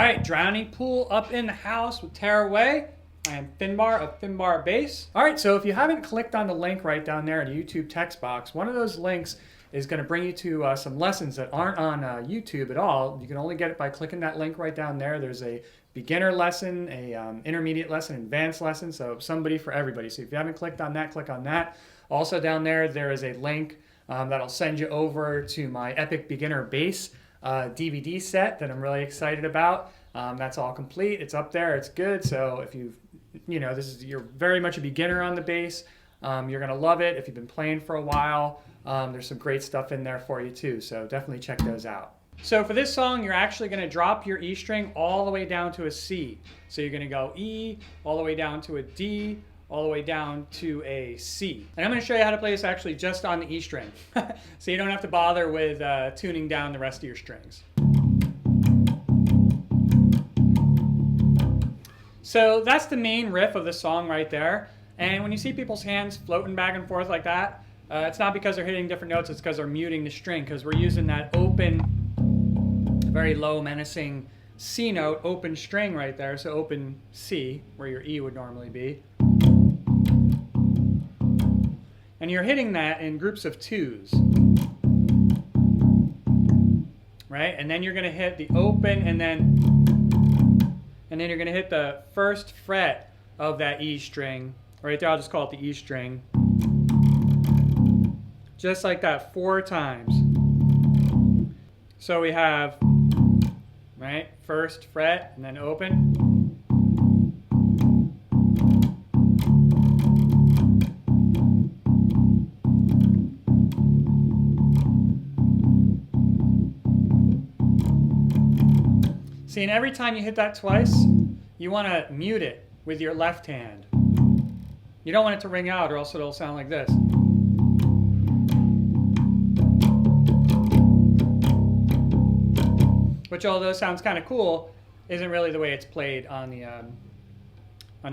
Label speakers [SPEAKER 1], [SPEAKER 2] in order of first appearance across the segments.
[SPEAKER 1] right, Drowning Pool up in the house with Tearaway. I am Finbar of Finbar Bass. All right, so if you haven't clicked on the link right down there in the YouTube text box, one of those links is going to bring you to some lessons that aren't on YouTube at all. You can only get it by clicking that link right down there. There's a beginner lesson, a intermediate lesson, advanced lesson, so somebody for everybody. So if you haven't clicked on that, click on that. Also down there is a link that'll send you over to my Epic Beginner Bass DVD set that I'm really excited about. That's all complete. It's up there. It's good. So if you're very much a beginner on the bass, you're gonna love it. If you've been playing for a while, there's some great stuff in there for you too. So definitely check those out. So for this song, you're actually gonna drop your E string all the way down to a C. So you're gonna go E all the way down to a D, all the way down to a C. And I'm gonna show you how to play this actually just on the E string. So you don't have to bother with tuning down the rest of your strings. So that's the main riff of the song right there. And when you see people's hands floating back and forth like that, it's not because they're hitting different notes, it's because they're muting the string, because we're using that open, very low menacing C note, open string right there. So open C, where your E would normally be. And you're hitting that in groups of twos. Right? And then you're gonna hit the open and then you're gonna hit the first fret of that E string. Right there, I'll just call it the E string. Just like that 4 times. So we have, right, first fret and then open. See, and every time you hit that twice, you want to mute it with your left hand. You don't want it to ring out or else it'll sound like this. Which, although sounds kind of cool, isn't really the way it's played on the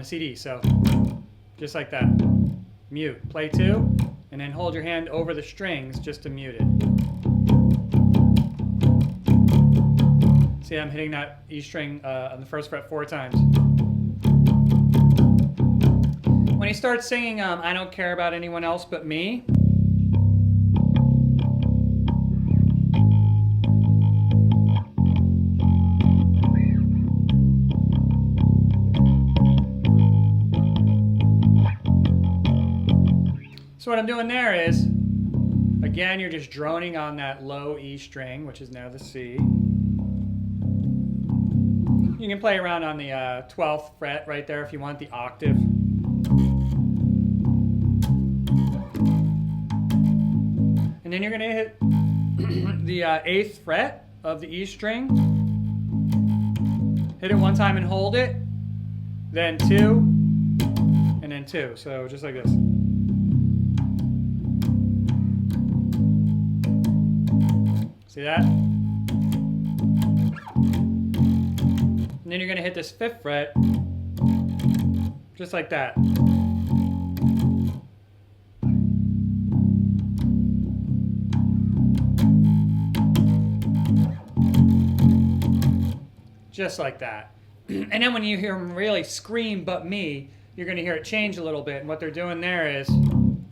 [SPEAKER 1] CD. So just like that, mute, play 2, and then hold your hand over the strings just to mute it. See, I'm hitting that E string on the first fret 4 times. When you start singing I Don't Care About Anyone Else But Me, so what I'm doing there is, again, you're just droning on that low E string, which is now the C. You can play around on the 12th fret right there if you want the octave. And then you're going to hit the 8th fret of the E string. Hit it 1 time and hold it. Then 2. And then 2. So just like this. See that? And then you're going to hit this 5th fret, just like that. Just like that. And then when you hear them really scream, "But me," you're going to hear it change a little bit. And what they're doing there is, and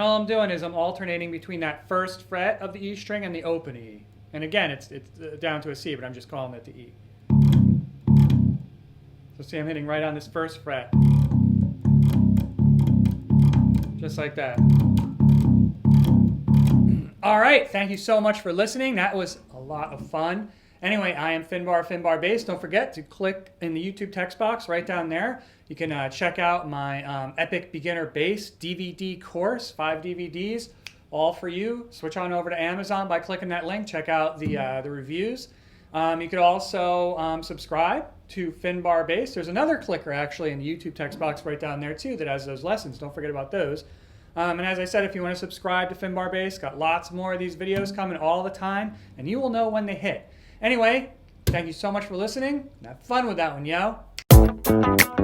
[SPEAKER 1] all I'm doing is I'm alternating between that 1st fret of the E string and the open E. And again, it's down to a C, but I'm just calling it the E. So see, I'm hitting right on this 1st fret. Just like that. All right, thank you so much for listening. That was a lot of fun. Anyway, I am Finbar, Finbar Bass. Don't forget to click in the YouTube text box right down there. You can check out my Epic Beginner Bass DVD course, 5 DVDs. All for you. Switch on over to Amazon by clicking that link. Check out the reviews. You could also subscribe to Finbar Bass. There's another clicker actually in the YouTube text box right down there too that has those lessons. Don't forget about those. And as I said, if you want to subscribe to Finbar Bass, got lots more of these videos coming all the time, and you will know when they hit. Anyway, thank you so much for listening. Have fun with that one, yo.